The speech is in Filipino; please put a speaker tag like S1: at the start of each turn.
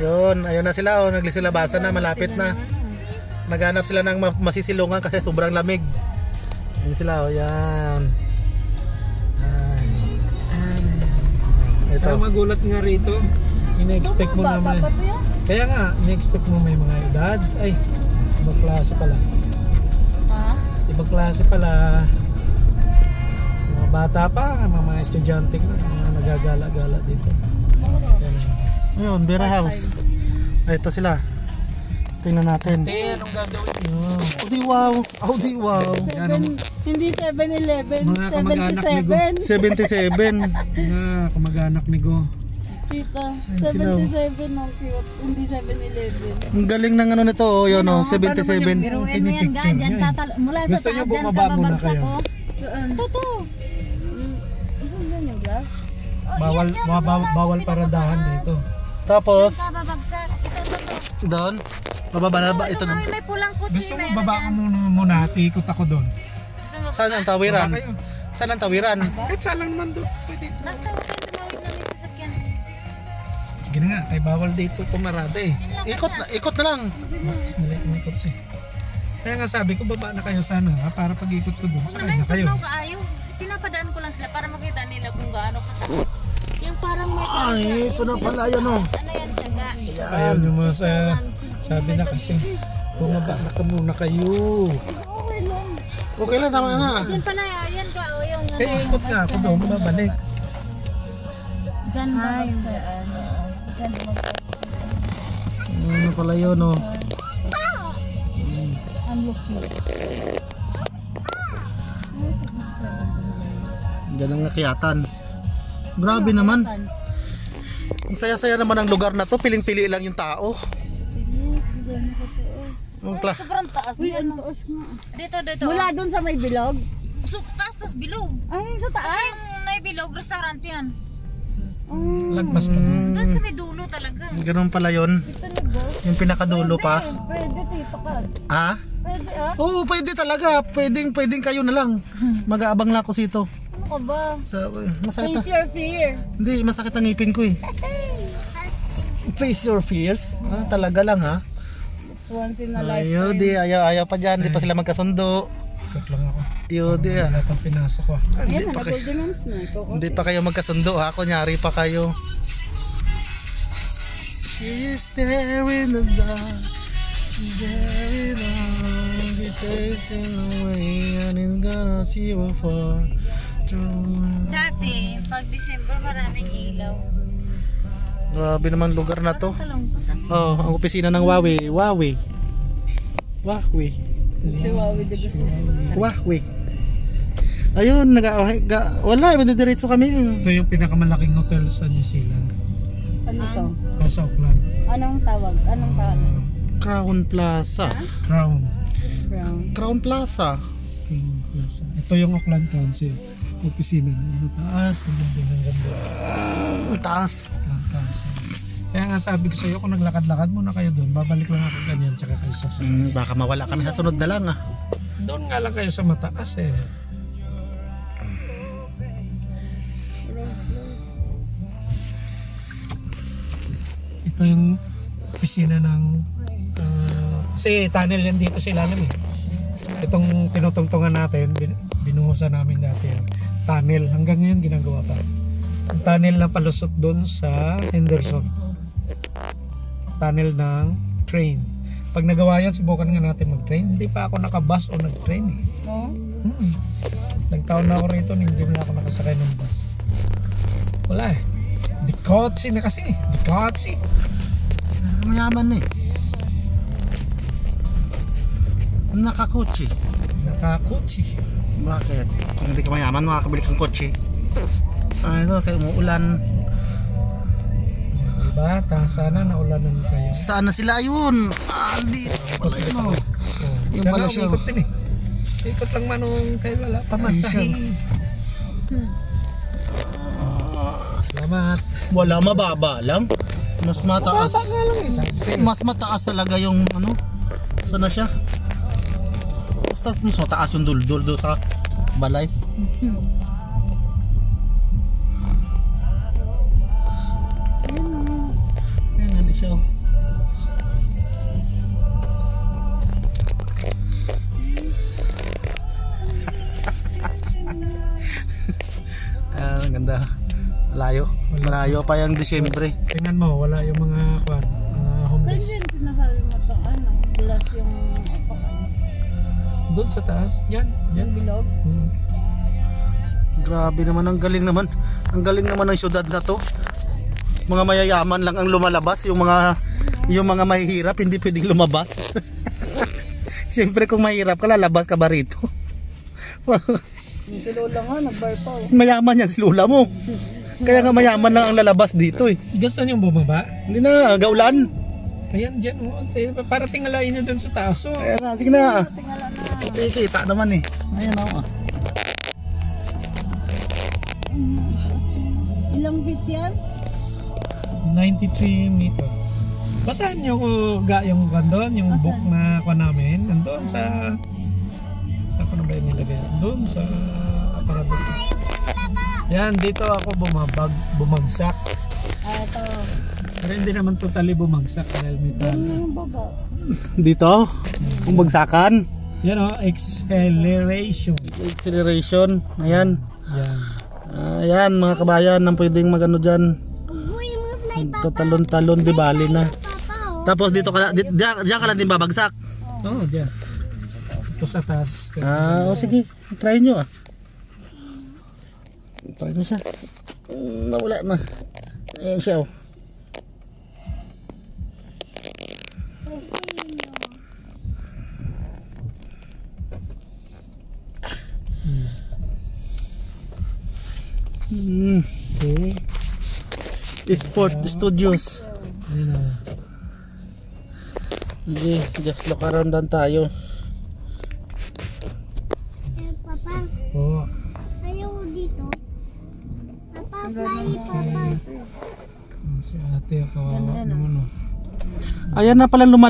S1: Yun, ayun na sila, oh, naglisilabasan na, malapit na. Naghanap sila ng masisilungan kasi sobrang lamig. Ayun sila, oh, yan. Ito.
S2: Kaya magulat nga rito. Ine-expect mo naman. Kaya nga, ine-expect mo may mga edad. Ay, ibang klase pala.
S3: Ha?
S2: Ibang klase pala. Mga bata pa, mga estudyante ko, mga nagagala-gala dito.
S1: Ayun, Vera House. Ay, ito sila. Tingnan natin.
S2: Anong gagawin nyo?
S1: Oh, di wow. Oh, di wow.
S3: Hindi 7-Eleven,
S2: Mga kamag-anak ni Go.
S3: 77.
S1: 77.
S2: Nga, kamag-anak ni Go.
S3: Tita,
S1: sila, oh.
S3: 77 ang cute. Hindi 7-Eleven.
S1: Ang galing ng ano nito, oh, yun, oh, 77.
S4: Biruin mo yan, gan. Dyan mula sa
S2: Gusto
S4: taas,
S2: niyo
S4: dyan
S2: bumaba muna
S4: kababagsak
S2: kayo?
S4: ko.
S3: Totoo. Saan yan yung glass?
S2: Bawal paradahan dito.
S1: Tapos,
S4: Kababagsak. Ito.
S1: doon, bababa na ba? Ito na.
S4: Ay, may pulang kutsi.
S2: Gusto mo baba ka muna, tikot ako doon.
S1: Saan ang tawiran?
S2: Baba kayo.
S1: Saan ang tawiran?
S2: Kahit saan lang naman doon. Pwede.
S4: Basta huwag kayong tumawid lang yung sasakyan.
S2: Sige na nga, kay bawal dito pumarada eh.
S1: Ikot na lang.
S2: Ikot siya. Kaya nga sabi ko, baba na kayo sana ha, para pag ikot ko doon, sakay na kayo.
S4: Pinapadaan ko lang sila para makita nila kung gaano kataas. Yung parang may
S1: Ay, ito na pala yan, oh.
S4: ano yan siya ga?
S2: Ayaw nyo mo sa, sabi na kasi, bumaba na ka muna kayo.
S3: Okay lang.
S1: Okay lang, tama na.
S4: Yan pala, yan ga, o yung ano.
S2: Kaya ikot nga ako doon, babalik.
S4: Diyan babagsak.
S3: Diyan babagsak.
S1: Ano pala yun, oh.
S3: Ang lucky.
S1: Diyan ang nakiyatan. Grabe naman. Ang saya-saya naman ang lugar na to. Piling-pili lang yung tao.
S4: Sobrang taas.
S3: Uy, ang taas nga.
S4: Dito.
S3: Mula doon sa may bilog?
S4: So, taas pas bilog.
S3: Ay, sa taas?
S4: Kasi yung may bilog, restaurant yan.
S2: Lagpas pa doon.
S4: Doon sa may dulo talaga.
S1: Ganun pala yun.
S3: Ito na go.
S1: Yung pinakadulo pa.
S3: Pwede, tito ka.
S1: Ha?
S3: Pwede ah.
S1: Oo, pwede talaga. Pwedeng kayo na lang. Mag-aabang lang ako sito.
S3: Ano ka ba?
S1: Masakit
S3: Face
S1: na.
S3: your fear.
S1: Hindi, masakit ang ngipin ko eh. Face your fears. Ah, talaga lang ha.
S3: It's once in a
S1: Ayaw
S3: lifetime.
S1: di, ayaw pa dyan. Di pa sila magkasundo.
S2: Ikot lang ako.
S1: Ayaw di ah.
S2: Wala pang pinasok ko.
S1: Hindi
S3: Ayan,
S1: pa kayo.
S3: nag-ordinance na. Ikaw kasi.
S1: Hindi pa kayo magkasundo ha. Kunyari pa kayo. She's there in the dark. There in the dark. It takes him away and it's gonna see you far.
S4: Dati, pag December, maraming ilaw.
S1: Grabe naman lugar na to.
S4: Sa lungkot.
S1: Oh, ang opisina ng Huawei. Huawei.
S3: Si Wawi de gusto.
S1: Huawei. Ayun, wala, diretso kami.
S2: Ito yung pinakamalaking hotel sa New Zealand.
S3: Ano to?
S2: Sa Auckland.
S3: Anong tawag? Anong tawag?
S1: Crown Plaza.
S2: Crown.
S3: Crown.
S1: Crown Plaza.
S2: Plaza. Ito yung Auckland Council. Opisina. Mataas. Ang ganda ng ganda.
S1: Taas.
S2: Auckland Council. Kaya nga sabi ko sa'yo, kung naglakad-lakad muna kayo doon, babalik lang ako ganyan, tsaka kayo sa
S1: Baka mawala kami sa sunod na lang ah.
S2: Doon nga lang kayo sa mataas eh. Ito yung opisina ng kasi tunnel yan dito sa ilalim eh. Itong tinutungtungan natin, binuhusan namin dati yan. Tunnel, hanggang ngayon ginagawa pa. Ang tunnel na palusot doon sa Henderson. Tunnel ng train. Pag nagawa yan, subukan nga natin mag-train. Hindi pa ako nakabus o nag-train eh.
S3: Oh?
S2: Nagtaon na ako rito, hindi na ako nakasakay ng bus. Wala eh. Dikotsi na kasi. Dikotsi.
S1: Mayaman eh. Nakakotse.
S2: Nakakotsi.
S1: Bakit? Kung hindi ka mayaman, makakabili kang kotse. Ito, kaya umuulan.
S2: Diba? Sana naulanan kayo.
S1: Saan na sila? Ayun. Dito. Wala yun o. Yung pala siya.
S2: Ikot din eh. Ikot lang manong kayo wala. Pamasahin. Salamat.
S1: Wala, mababa lang. Mas mataas.
S2: Mababa nga lang eh. Sabi sa'yo.
S1: Mas mataas talaga yung ano. Saan na siya? Basta mas mataas yung duldul doon sa balay. Yan, Mali siya oh. Ang ganda. Malayo pa yung Disyembre.
S2: Tingnan mo, wala yung mga kwan, mga
S3: Saan
S2: homeless.
S3: din sinasabi mo ito? Ano? Glass yung apakan.
S2: Doon sa taas, yan.
S3: Yung bilog?
S1: Grabe naman, ang galing naman. Ang galing naman ng syudad na to. Mga mayayaman lang ang lumalabas, yung mga mahihirap hindi pwedeng lumabas. Siyempre kung mahirap ka, lalabas ka ba rito?
S3: Yung si Lola nga, nag-bar pa oh.
S1: Mayaman yan si Lola mo. Kaya nga mayaman lang ang lalabas dito eh.
S2: Gusto niyong bumaba?
S1: Hindi na, gaulan.
S2: Ayan, dyan. Para tingalain nyo dun sa taas. Oh.
S1: Ayan na, sige na.
S3: Tingala na.
S1: Kita naman eh. Ayan o.
S3: Ilang feet yan?
S2: 93 meter. Basahan nyo yung gandun, yung book na kwa namin. Nandun sa ko na ba yung nilagay? Doon sa aparador. Yan, dito ako bumagsak.
S3: Ito.
S2: Pero hindi naman totally bumagsak dahil may
S3: Yan
S2: tali.
S3: yung baba.
S1: Dito, kung bagsakan.
S2: Yan o, acceleration.
S1: Acceleration. Ayan.
S2: Yan.
S1: Ayan mga kabayan, nang pwedeng magano dyan. Tatalon-talon, di bali na. Tapos dito ka, diyan ka lang din babagsak.
S2: Oo, dyan. Tapos sa taas.
S1: O sige, try nyo ah. Try na siya. Nawala na. Ayan siya oh.
S2: Okay.
S1: Sport Studios.
S2: Ayun o.
S1: Okay, just look around lang tayo.
S5: Papa,
S2: Oo.
S5: ayaw dito. Papa, fly, Papa.
S2: Si ate, kawawa naman o.
S1: Ayan na pala lumalabas.